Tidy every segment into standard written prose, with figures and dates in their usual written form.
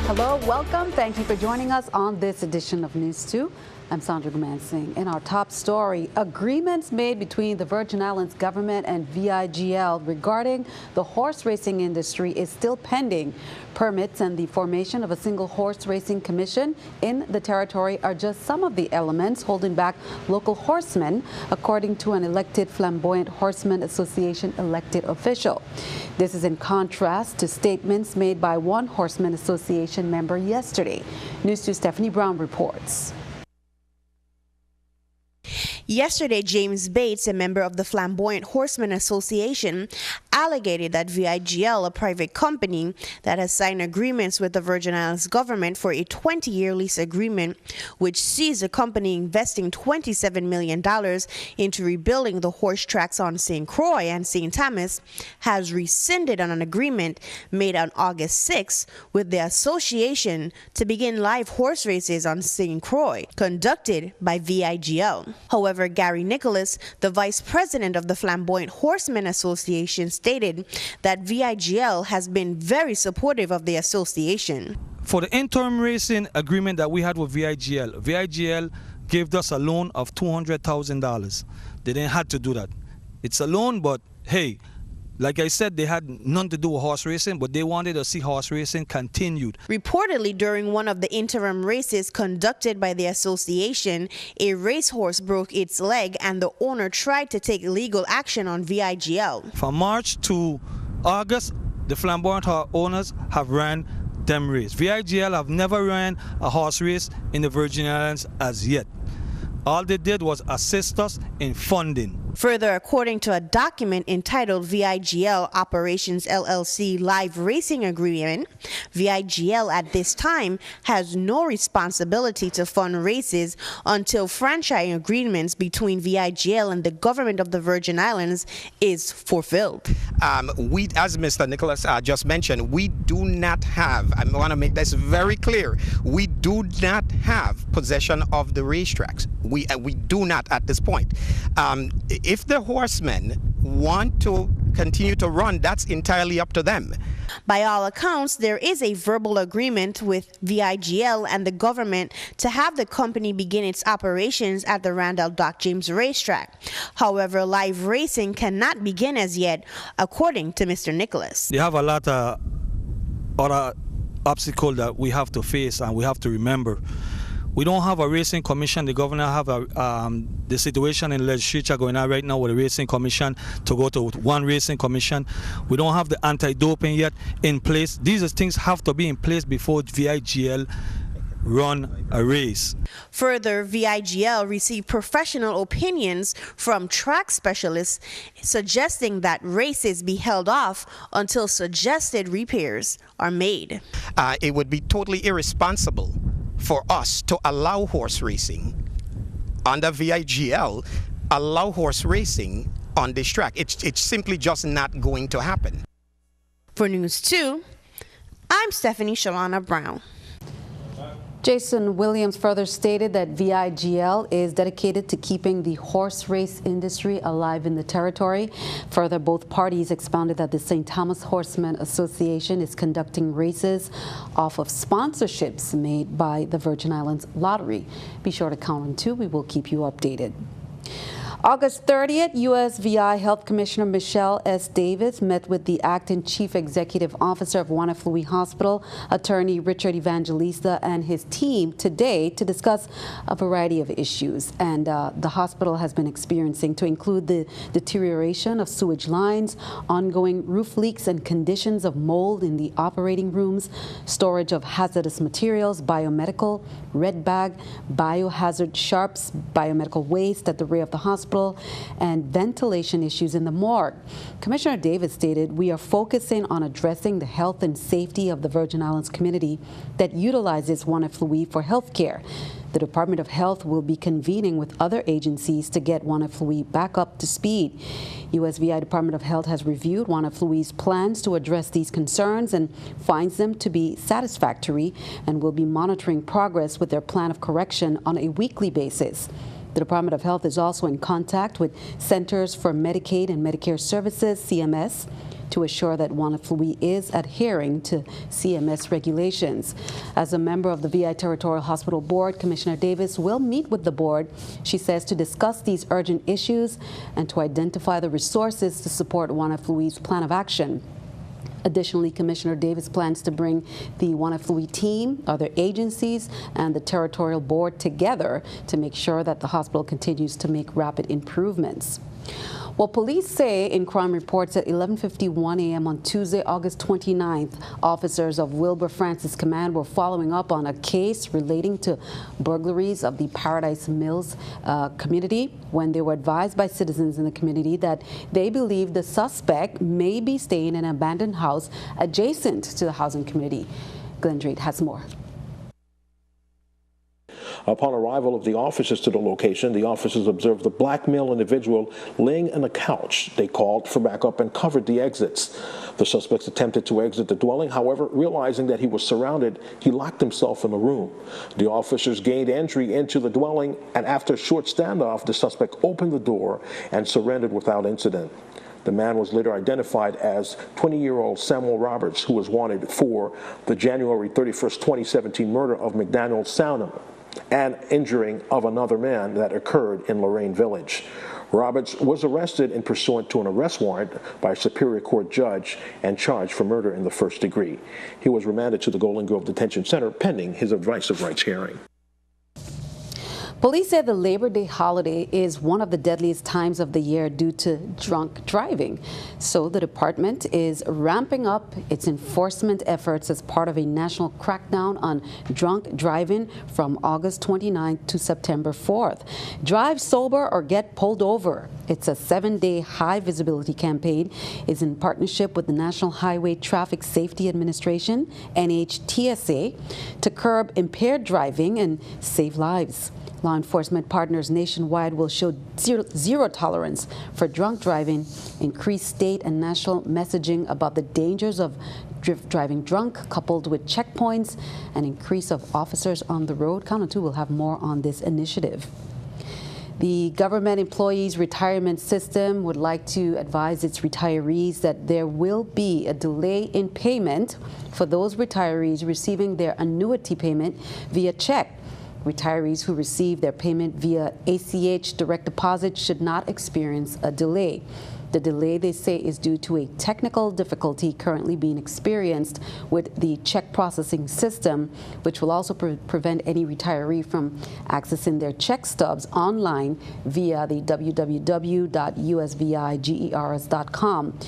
Hello, welcome. Thank you for joining us on this edition of News 2. I'm Sandra Gumansing. In our top story, agreements made between the Virgin Islands government and VIGL regarding the horse racing industry is still pending. Permits and the formation of a single horse racing commission in the territory are just some of the elements holding back local horsemen, according to an elected Flamboyant Horsemen Association elected official. This is in contrast to statements made by one Horsemen Association member yesterday. News 2 Stephanie Brown reports. Yesterday, James Bates, a member of the Flamboyant Horsemen Association, alleged that VIGL, a private company that has signed agreements with the Virgin Islands government for a 20-year lease agreement, which sees the company investing $27 million into rebuilding the horse tracks on St. Croix and St. Thomas, has rescinded on an agreement made on August 6 with the association to begin live horse races on St. Croix, conducted by VIGL. However, Gary Nicholas, the vice president of the Flamboyant Horsemen Association, stated that VIGL has been very supportive of the association. For the interim racing agreement that we had with VIGL gave us a loan of $200,000. They didn't have to do that. It's a loan, but hey, like I said, they had nothing to do with horse racing, but they wanted to see horse racing continued. Reportedly, during one of the interim races conducted by the association, a racehorse broke its leg and the owner tried to take legal action on VIGL. From March to August, the Flamboyant owners have ran them race. VIGL have never ran a horse race in the Virgin Islands as yet. All they did was assist us in funding. Further, according to a document entitled VIGL Operations LLC Live Racing Agreement, VIGL at this time has no responsibility to fund races until franchise agreements between VIGL and the government of the Virgin Islands is fulfilled. We, as Mr. Nicholas just mentioned, we do not have, I want to make this very clear, we do not have possession of the racetracks. We do not at this point. If the horsemen want to continue to run, that's entirely up to them. By all accounts, there is a verbal agreement with VIGL and the government to have the company begin its operations at the Randall Dock James racetrack. However, live racing cannot begin as yet, according to Mr. Nicholas. They have a lot of other obstacles that we have to face and we have to remember. We don't have a racing commission. The governor have the situation in the legislature going on right now with a racing commission to go to one racing commission. We don't have the anti-doping yet in place. These things have to be in place before VIGL run a race. Further, VIGL received professional opinions from track specialists suggesting that races be held off until suggested repairs are made. It would be totally irresponsible for us to allow horse racing under VIGL, allow horse racing on this track. It's simply just not going to happen. For News 2, I'm Stephanie Shalana Brown. Jason Williams further stated that VIGL is dedicated to keeping the horse race industry alive in the territory. Further, both parties expounded that the St. Thomas Horsemen Association is conducting races off of sponsorships made by the Virgin Islands Lottery. Be sure to count on 2. We will keep you updated. August 30th, USVI Health Commissioner Michelle S. Davis met with the acting Chief Executive Officer of Wanaflui Hospital, attorney Richard Evangelista, and his team today to discuss a variety of issues and the hospital has been experiencing, to include the deterioration of sewage lines, ongoing roof leaks and conditions of mold in the operating rooms, storage of hazardous materials, biomedical, red bag, biohazard sharps, biomedical waste at the rear of the hospital, and ventilation issues in the morgue. Commissioner Davis stated, "We are focusing on addressing the health and safety of the Virgin Islands community that utilizes Wanaflui for health care. The Department of Health will be convening with other agencies to get Wanaflui back up to speed." USVI Department of Health has reviewed Wanaflui's plans to address these concerns and finds them to be satisfactory and will be monitoring progress with their plan of correction on a weekly basis. The Department of Health is also in contact with Centers for Medicaid and Medicare Services, CMS, to assure that Wanaflui is adhering to CMS regulations. As a member of the VI Territorial Hospital Board, Commissioner Davis will meet with the board, she says, to discuss these urgent issues and to identify the resources to support Wanaflui's plan of action. Additionally, Commissioner Davis plans to bring the Wanaflui team, other agencies, and the Territorial Board together to make sure that the hospital continues to make rapid improvements. Well, police say in crime reports at 11:51 a.m. on Tuesday, August 29th, officers of Wilbur Francis Command were following up on a case relating to burglaries of the Paradise Mills community when they were advised by citizens in the community that they believe the suspect may be staying in an abandoned house adjacent to the housing community. Glenn Drake has more. Upon arrival of the officers to the location, the officers observed the black male individual laying on a couch. They called for backup and covered the exits. The suspects attempted to exit the dwelling. However, realizing that he was surrounded, he locked himself in the room. The officers gained entry into the dwelling, and after a short standoff, the suspect opened the door and surrendered without incident. The man was later identified as 20-year-old Samuel Roberts, who was wanted for the January 31st, 2017 murder of McDaniel Soundham and injuring of another man that occurred in Lorraine Village. Roberts was arrested in pursuant to an arrest warrant by a Superior Court judge and charged for murder in the first degree. He was remanded to the Golden Grove Detention Center pending his advice of rights hearing. Police said the Labor Day holiday is one of the deadliest times of the year due to drunk driving. So the department is ramping up its enforcement efforts as part of a national crackdown on drunk driving from August 29th to September 4th. Drive sober or get pulled over. It's a 7-day high visibility campaign. It's in partnership with the National Highway Traffic Safety Administration, NHTSA, to curb impaired driving and save lives. Law enforcement partners nationwide will show zero tolerance for drunk driving, increase state and national messaging about the dangers of driving drunk, coupled with checkpoints and increase of officers on the road. Count on two will have more on this initiative. The government employees retirement system would like to advise its retirees that there will be a delay in payment for those retirees receiving their annuity payment via check. Retirees who receive their payment via ACH direct deposit should not experience a delay. The delay, they say, is due to a technical difficulty currently being experienced with the check processing system, which will also prevent any retiree from accessing their check stubs online via the www.usvigers.com.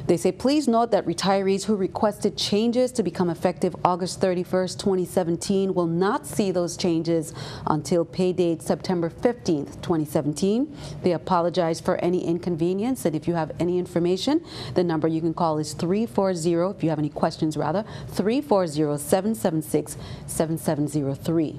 They say, please note that retirees who requested changes to become effective August 31st, 2017 will not see those changes until pay date September 15th, 2017. They apologize for any inconvenience, and if you have any information, the number you can call is 340, if you have any questions rather, 340-776-7703.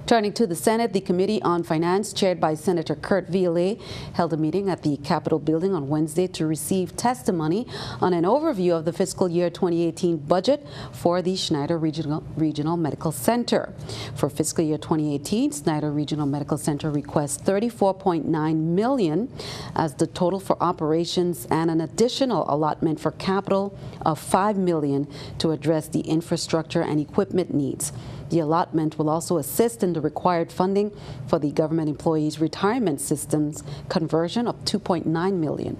Turning to the Senate, the Committee on Finance, chaired by Senator Kurt Violet, held a meeting at the Capitol building on Wednesday to receive testimony on an overview of the fiscal year 2018 budget for the Schneider Regional Medical Center. For fiscal year 2018, Schneider Regional Medical Center requests $34.9 million as the total for operations and an additional allotment for capital of $5 million to address the infrastructure and equipment needs. The allotment will also assist in the required funding for the government employees' retirement systems conversion of $2.9 million.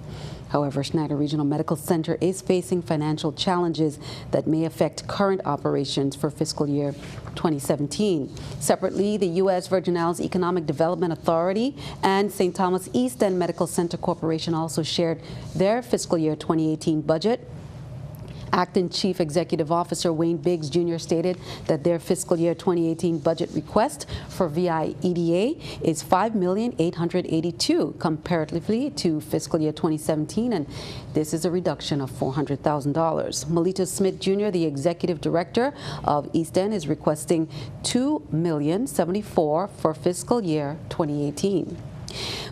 However, Schneider Regional Medical Center is facing financial challenges that may affect current operations for fiscal year 2017. Separately, the U.S. Virgin Islands Economic Development Authority and St. Thomas East End Medical Center Corporation also shared their fiscal year 2018 budget. Acting Chief Executive Officer Wayne Biggs Jr. stated that their fiscal year 2018 budget request for VIEDA is $5,882,000 comparatively to fiscal year 2017, and this is a reduction of $400,000. Melita Smith Jr., the Executive Director of East End, is requesting $2,074,000 for fiscal year 2018.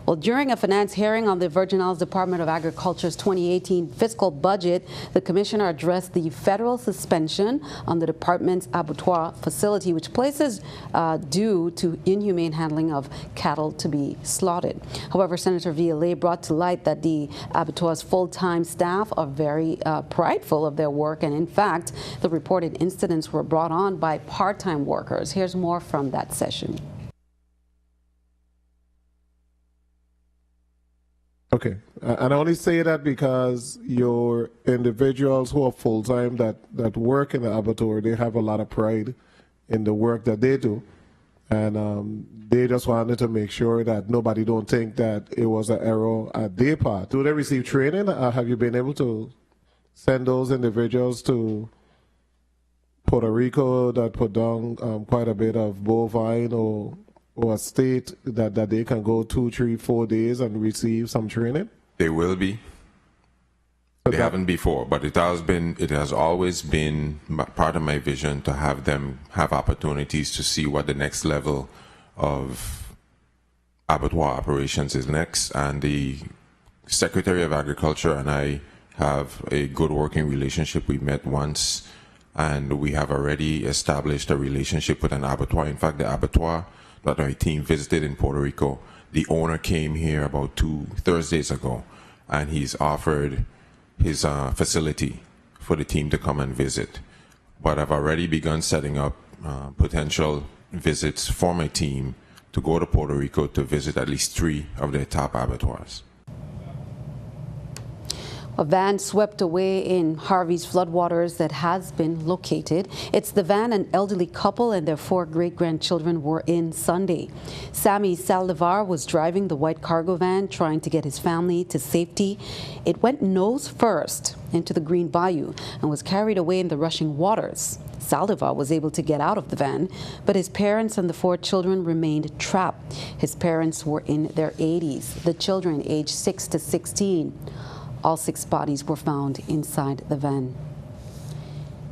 Well, during a finance hearing on the Virgin Islands Department of Agriculture's 2018 fiscal budget, the commissioner addressed the federal suspension on the department's abattoir facility, which places due to inhumane handling of cattle to be slaughtered. However, Senator Villalay brought to light that the abattoir's full-time staff are very prideful of their work, and in fact, the reported incidents were brought on by part-time workers. Here's more from that session. Okay, and I only say that because your individuals who are full-time that work in the abattoir, they have a lot of pride in the work that they do, and they just wanted to make sure that nobody don't think that it was an error at their part. Do they receive training? Have you been able to send those individuals to Puerto Rico that put down quite a bit of bovine or a state that they can go 2, 3, 4 days and receive some training? They will be. They haven't before, but it has always been part of my vision to have them have opportunities to see what the next level of abattoir operations is next. And the Secretary of Agriculture and I have a good working relationship. We met once, and we have already established a relationship with an abattoir. In fact, the abattoir that my team visited in Puerto Rico, the owner came here about 2 Thursdays ago, and he's offered his facility for the team to come and visit. But I've already begun setting up potential visits for my team to go to Puerto Rico to visit at least 3 of their top abattoirs. A van swept away in Harvey's floodwaters that has been located. It's the van an elderly couple and their 4 great-grandchildren were in Sunday. Sammy Saldivar was driving the white cargo van trying to get his family to safety. It went nose first into the Green Bayou and was carried away in the rushing waters. Saldivar was able to get out of the van, but his parents and the 4 children remained trapped. His parents were in their 80s, the children aged 6 to 16. All 6 bodies were found inside the van.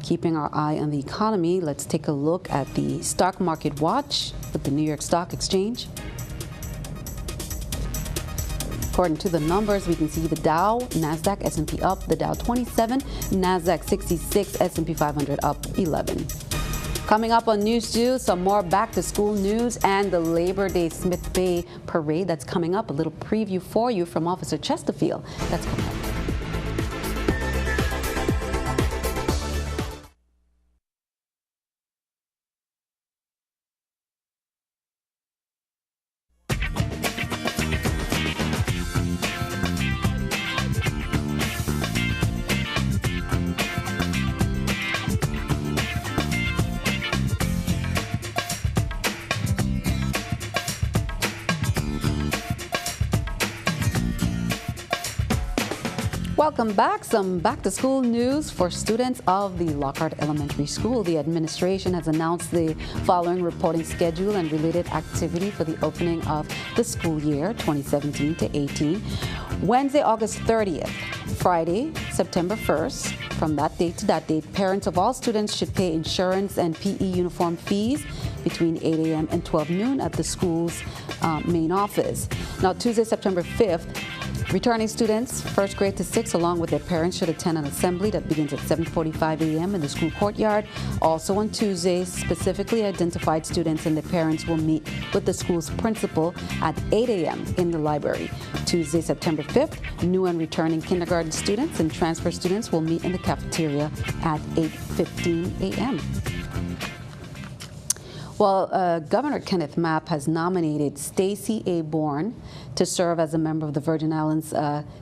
Keeping our eye on the economy, let's take a look at the stock market watch with the New York Stock Exchange. According to the numbers, we can see the Dow, NASDAQ, S&P up, the Dow 27, NASDAQ 66, S&P 500 up 11. Coming up on NEWS2, some more back-to-school news and the Labor Day Smith Bay Parade that's coming up. A little preview for you from Officer Chesterfield. That's coming up. Welcome back. Some back-to-school news for students of the Lockhart Elementary School. The administration has announced the following reporting schedule and related activity for the opening of the school year 2017 to 18. Wednesday, August 30th. Friday, September 1st. From that date to that date, parents of all students should pay insurance and PE uniform fees between 8 a.m. and 12 noon at the school's main office. Now, Tuesday, September 5th, returning students, 1st grade to 6th, along with their parents, should attend an assembly that begins at 7:45 a.m. in the school courtyard. Also on Tuesdays, specifically identified students and their parents will meet with the school's principal at 8 a.m. in the library. Tuesday, September 5th, new and returning kindergarten students and transfer students will meet in the cafeteria at 8:15 a.m. Well, Governor Kenneth Mapp has nominated Stacey A. Bourne to serve as a member of the Virgin Islands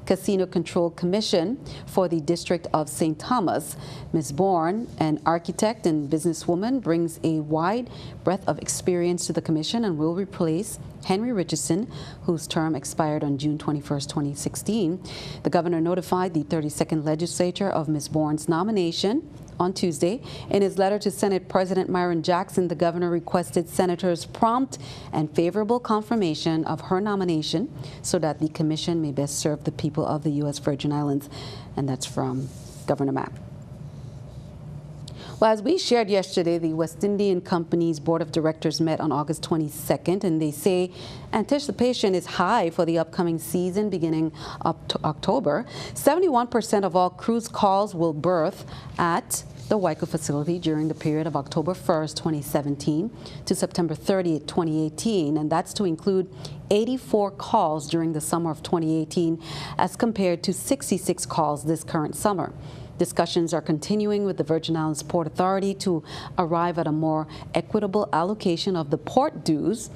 Casino Control Commission for the District of St. Thomas. Ms. Bourne, an architect and businesswoman, brings a wide breadth of experience to the commission and will replace Henry Richardson, whose term expired on June 21st, 2016. The governor notified the 32nd legislature of Ms. Bourne's nomination on Tuesday. In his letter to Senate President Myron Jackson, the governor requested senators' prompt and favorable confirmation of her nomination so that the commission may best serve the people of the U.S. Virgin Islands. And that's from Governor Mapp. Well, as we shared yesterday, the West Indian Company's Board of Directors met on August 22nd, and they say anticipation is high for the upcoming season beginning up to October. 71% of all cruise calls will berth at the Waiko facility during the period of October 1st, 2017 to September 30th, 2018, and that's to include 84 calls during the summer of 2018 as compared to 66 calls this current summer. Discussions are continuing with the Virgin Islands Port Authority to arrive at a more equitable allocation of the port dues.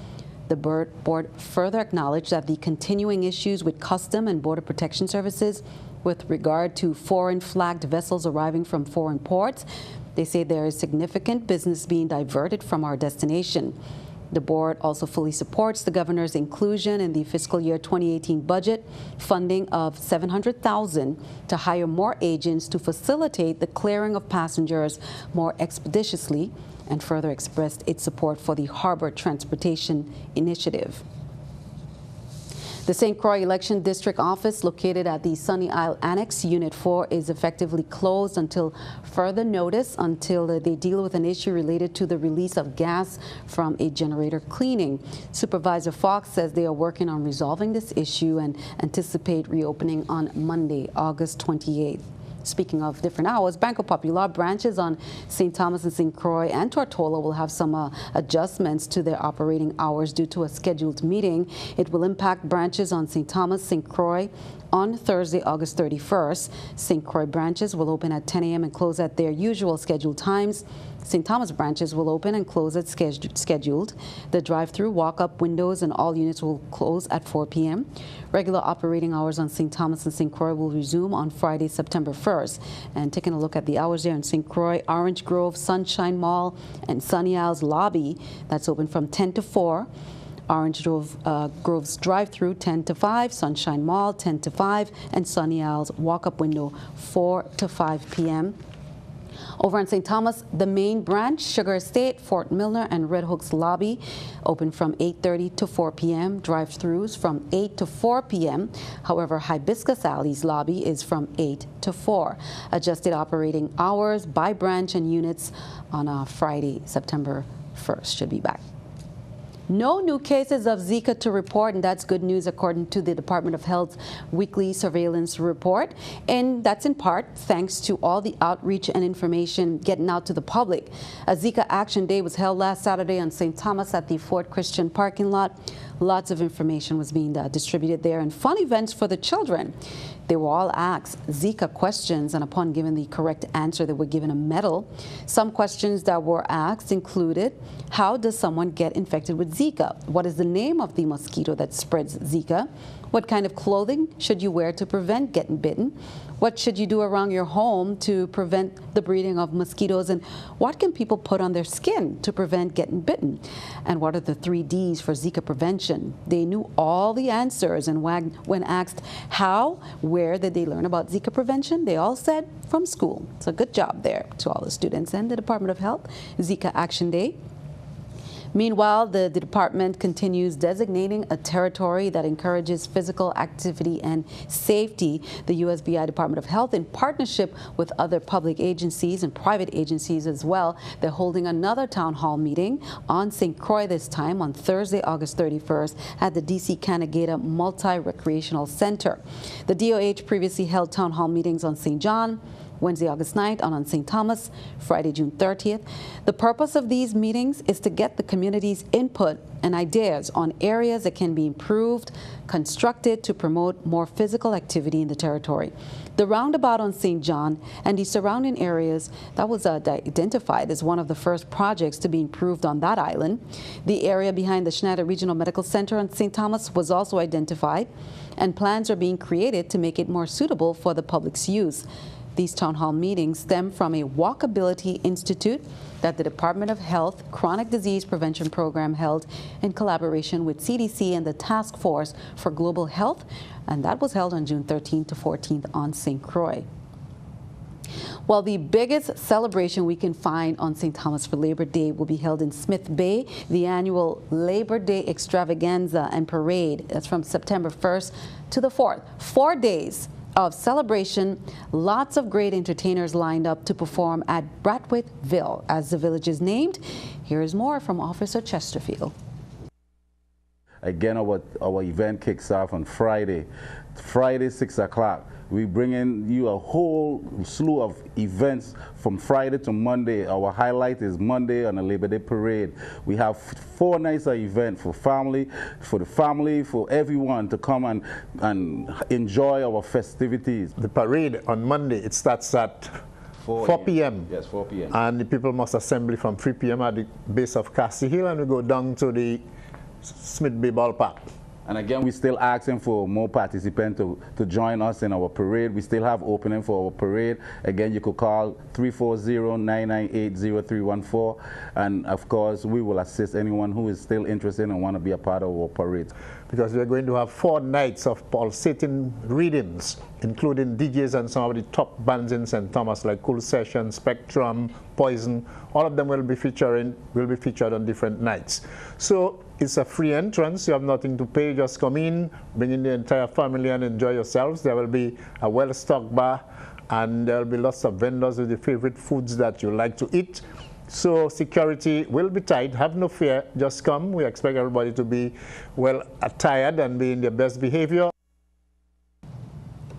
The board further acknowledged that the continuing issues with Custom and Border Protection Services with regard to foreign flagged vessels arriving from foreign ports. They say there is significant business being diverted from our destination. The board also fully supports the governor's inclusion in the fiscal year 2018 budget funding of $700,000 to hire more agents to facilitate the clearing of passengers more expeditiously, and further expressed its support for the Harbor Transportation Initiative. The St. Croix Election District office located at the Sunny Isle Annex, Unit 4, is effectively closed until further notice until they deal with an issue related to the release of gas from a generator cleaning. Supervisor Fox says they are working on resolving this issue and anticipate reopening on Monday, August 28th. Speaking of different hours, Banco Popular branches on St. Thomas and St. Croix and Tortola will have some adjustments to their operating hours due to a scheduled meeting. It will impact branches on St. Thomas, St. Croix on Thursday, August 31st. St. Croix branches will open at 10 a.m. and close at their usual scheduled times. St. Thomas branches will open and close at scheduled. The drive-through, walk-up windows, and all units will close at 4 p.m. Regular operating hours on St. Thomas and St. Croix will resume on Friday, September 1st. And taking a look at the hours there in St. Croix, Orange Grove, Sunshine Mall, and Sunny Isles Lobby, that's open from 10 to 4. Orange Grove's drive-through 10 to 5, Sunshine Mall 10 to 5, and Sunny Isles walk-up window 4 to 5 p.m. Over in St. Thomas, the main branch, Sugar Estate, Fort Milner, and Red Hook's Lobby open from 8:30 to 4 p.m. Drive-throughs from 8 to 4 p.m. However, Hibiscus Alley's lobby is from 8 to 4. Adjusted operating hours by branch and units on Friday, September 1st should be back. No new cases of Zika to report, and that's good news according to the Department of Health's weekly surveillance report. And that's in part thanks to all the outreach and information getting out to the public. A Zika Action Day was held last Saturday on St. Thomas at the Fort Christian parking lot. Lots of information was being distributed there and fun events for the children. They were all asked Zika questions, and upon giving the correct answer, they were given a medal. Some questions that were asked included, how does someone get infected with Zika? What is the name of the mosquito that spreads Zika? What kind of clothing should you wear to prevent getting bitten? What should you do around your home to prevent the breeding of mosquitoes? And what can people put on their skin to prevent getting bitten? And what are the 3 Ds for Zika prevention? They knew all the answers, and when asked how, where did they learn about Zika prevention, they all said from school. So good job there to all the students and the Department of Health. Zika Action Day. Meanwhile, the department continues designating a territory that encourages physical activity and safety. The USVI Department of Health, in partnership with other public agencies and private agencies as well, they're holding another town hall meeting on St. Croix this time on Thursday, August 31st at the DC Canagata Multi-Recreational Center. The DOH previously held town hall meetings on St. John, Wednesday, August 9th, on St. Thomas, Friday, June 30th. The purpose of these meetings is to get the community's input and ideas on areas that can be improved, constructed to promote more physical activity in the territory. The roundabout on St. John and the surrounding areas, that was identified as one of the first projects to be improved on that island. The area behind the Schneider Regional Medical Center on St. Thomas was also identified, and plans are being created to make it more suitable for the public's use. These town hall meetings stem from a Walkability Institute that the Department of Health Chronic Disease Prevention Program held in collaboration with CDC and the Task Force for Global Health, and that was held on June 13th to 14th on St. Croix. Well, the biggest celebration we can find on St. Thomas for Labor Day will be held in Smith Bay, the annual Labor Day Extravaganza and Parade. That's from September 1st to the 4th. 4 days of celebration. Lots of great entertainers lined up to perform at Bratwittville, as the village is named. Here is more from Officer Chesterfield. Again, our event kicks off on Friday, 6 o'clock. We bring in you a whole slew of events from Friday to Monday. Our highlight is Monday on the Labor Day Parade. We have 4 nights of event for the family, for everyone to come and enjoy our festivities. The parade on Monday, it starts at 4 p.m. Yes, 4 p.m. And the people must assemble from 3 p.m. at the base of Cassie Hill, and we go down to the Smith Bay Ballpark. And again, we're still asking for more participants to join us in our parade. We still have opening for our parade. Again, you could call 340-998-0314. And of course, we will assist anyone who is still interested and want to be a part of our parade. Because we're going to have 4 nights of pulsating readings, including DJs and some of the top bands in St. Thomas, like Cool Session, Spectrum, Poison. All of them will be featured on different nights. So it's a free entrance. You have nothing to pay. Just come in, bring in the entire family and enjoy yourselves. There will be a well-stocked bar, and there will be lots of vendors with the favorite foods that you like to eat. So security will be tight. Have no fear. Just come. We expect everybody to be well attired and be in their best behavior.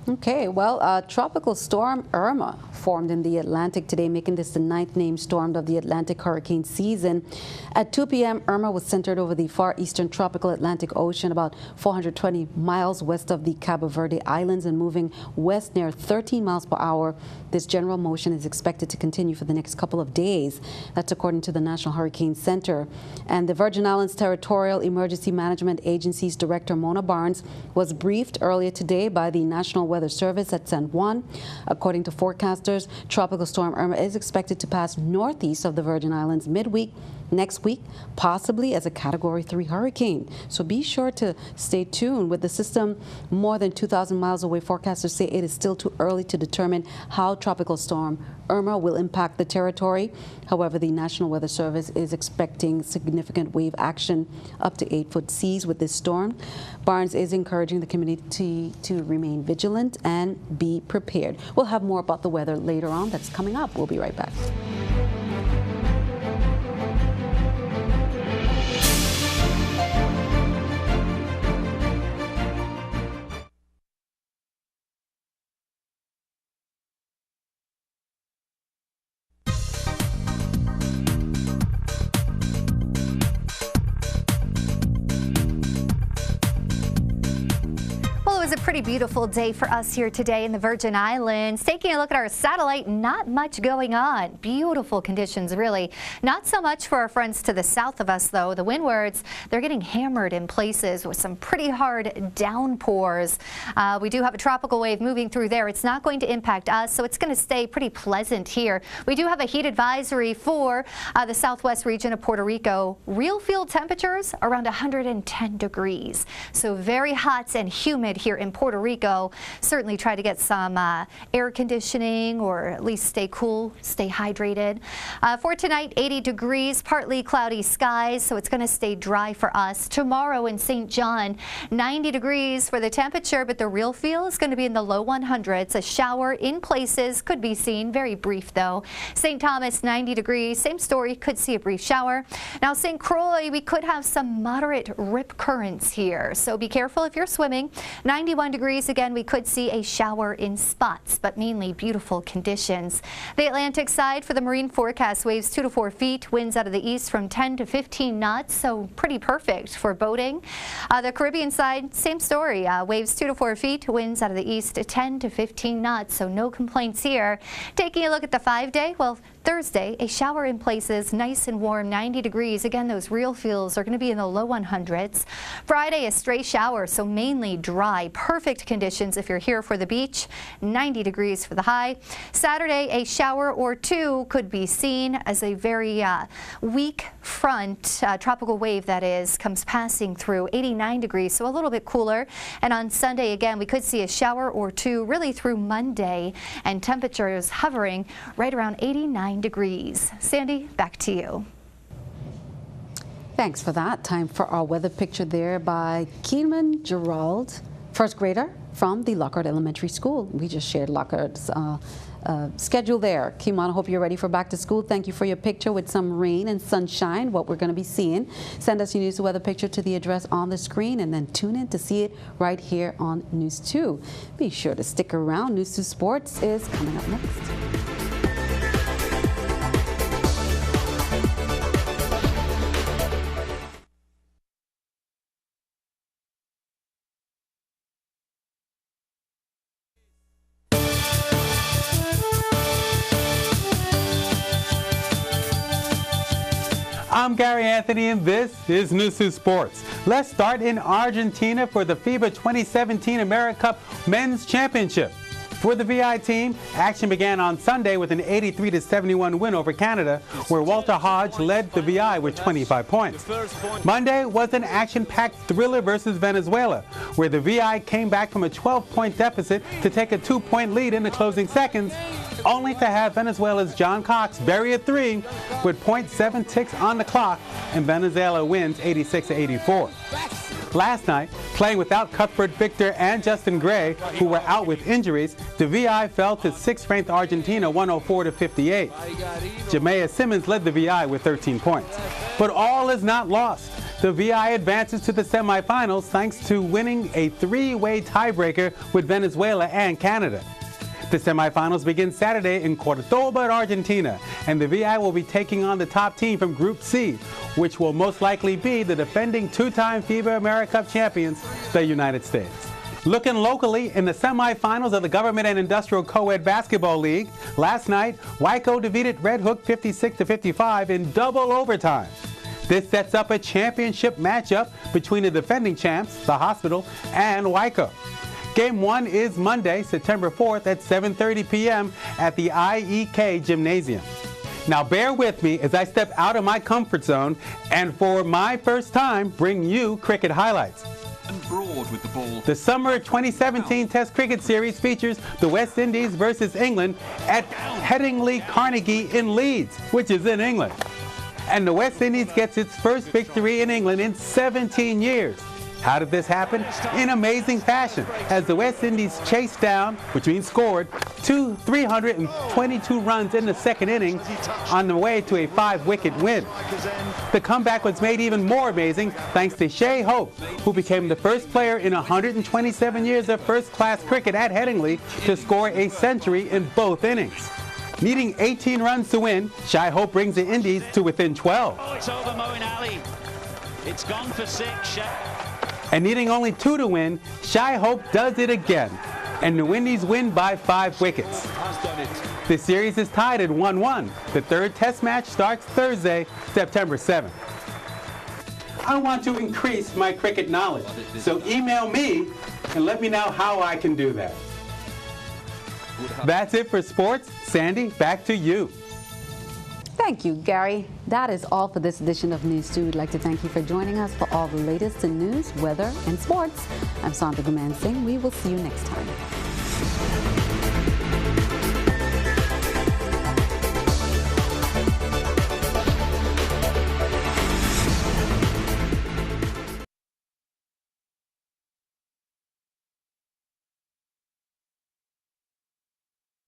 Okay, well, Tropical Storm Irma formed in the Atlantic today, making this the 9th named storm of the Atlantic hurricane season. At 2 p.m., Irma was centered over the far eastern tropical Atlantic Ocean, about 420 miles west of the Cabo Verde Islands, and moving west near 13 miles per hour. This general motion is expected to continue for the next couple of days. That's according to the National Hurricane Center. And the Virgin Islands Territorial Emergency Management Agency's Director Mona Barnes was briefed earlier today by the National Weather Service at San Juan. According to forecasters, Tropical Storm Irma is expected to pass northeast of the Virgin Islands midweek next week, possibly as a Category 3 hurricane. So be sure to stay tuned. With the system more than 2,000 miles away, forecasters say it is still too early to determine how Tropical Storm Irma will impact the territory. However, the National Weather Service is expecting significant wave action up to 8-foot seas with this storm. Barnes is encouraging the community to remain vigilant and be prepared. We'll have more about the weather later on. That's coming up. We'll be right back. was a pretty beautiful day for us here today in the Virgin Islands. Taking a look at our satellite, not much going on. Beautiful conditions, really. Not so much for our friends to the south of us, though. The windwards, they're getting hammered in places with some pretty hard downpours. We do have a tropical wave moving through there. It's not going to impact us, so it's going to stay pretty pleasant here. We do have a heat advisory for the southwest region of Puerto Rico. Real field temperatures around 110 degrees. So very hot and humid here in Puerto Rico. Certainly try to get some air conditioning, or at least stay cool, stay hydrated. For tonight, 80 degrees, partly cloudy skies, so it's going to stay dry for us. Tomorrow in St. John, 90 degrees for the temperature, but the real feel is going to be in the low 100s. A shower in places could be seen, very brief though. St. Thomas, 90 degrees, same story, could see a brief shower. Now St. Croix, we could have some moderate rip currents here, so be careful if you're swimming. 91 degrees, again, we could see a shower in spots, but mainly beautiful conditions. The Atlantic side for the marine forecast, waves 2 to 4 feet, winds out of the east from 10 to 15 knots, so pretty perfect for boating. The Caribbean side, same story, waves 2 to 4 feet, winds out of the east 10 to 15 knots, so no complaints here. Taking a look at the 5-day, well, Thursday, a shower in places, nice and warm, 90 degrees. Again, those real feels are going to be in the low 100s. Friday, a stray shower, so mainly dry. Perfect conditions if you're here for the beach, 90 degrees for the high. Saturday, a shower or two could be seen as a very weak front, tropical wave that is, comes passing through, 89 degrees, so a little bit cooler. And on Sunday, again, we could see a shower or two really through Monday, and temperatures hovering right around 89 degrees. Sandy, back to you. Thanks for that. Time for our weather picture there by Keenan Gerald, first grader from the Lockhart Elementary School. We just shared Lockhart's schedule there. Kimon, I hope you're ready for back to school. Thank you for your picture with some rain and sunshine, what we're going to be seeing. Send us your news to weather picture to the address on the screen, and then tune in to see it right here on News 2. Be sure to stick around. News 2 Sports is coming up next. I'm Gary Anthony, and this is News 2 Sports. Let's start in Argentina for the FIBA 2017 America Cup Men's Championship. For the VI team, action began on Sunday with an 83-71 win over Canada, where Walter Hodge led the VI with 25 points. Monday was an action-packed thriller versus Venezuela, where the VI came back from a 12-point deficit to take a 2-point lead in the closing seconds, only to have Venezuela's John Cox bury a three with .7 ticks on the clock, and Venezuela wins 86-84. Last night, playing without Cuthbert Victor and Justin Gray, who were out with injuries, the VI fell to 6th-ranked Argentina 104-58. Jamea Simmons led the VI with 13 points. But all is not lost. The VI advances to the semifinals thanks to winning a 3-way tiebreaker with Venezuela and Canada. The semifinals begin Saturday in Cordoba, Argentina, and the VI will be taking on the top team from Group C, which will most likely be the defending 2-time FIBA America Cup champions, the United States. Looking locally, in the semifinals of the Government and Industrial Co-ed Basketball League, last night, Waco defeated Red Hook 56-55 in double overtime. This sets up a championship matchup between the defending champs, the Hospital, and Waco. Game 1 is Monday, September 4th at 7:30 p.m. at the IEK Gymnasium. Now bear with me as I step out of my comfort zone and for my first time bring you cricket highlights. Broad with the ball. The Summer 2017 Test Cricket Series features the West Indies versus England at Headingley Carnegie in Leeds, which is in England. And the West Indies gets its first victory in England in 17 years. How did this happen? In amazing fashion, as the West Indies chased down, which means scored, 322 runs in the second inning on the way to a 5-wicket win. The comeback was made even more amazing thanks to Shai Hope, who became the first player in 127 years of first-class cricket at Headingley to score a century in both innings. Needing 18 runs to win, Shai Hope brings the Indies to within 12. Oh, it's over Moeen Ali. It's gone for 6. And needing only 2 to win, Shai Hope does it again, and the Windies win by 5 wickets. The series is tied at 1-1. The third test match starts Thursday, September 7th. I want to increase my cricket knowledge, so email me and let me know how I can do that. That's it for sports. Sandy, back to you. Thank you, Gary. That is all for this edition of News 2. We'd like to thank you for joining us for all the latest in news, weather, and sports. I'm Sandra Guman Singh. We will see you next time.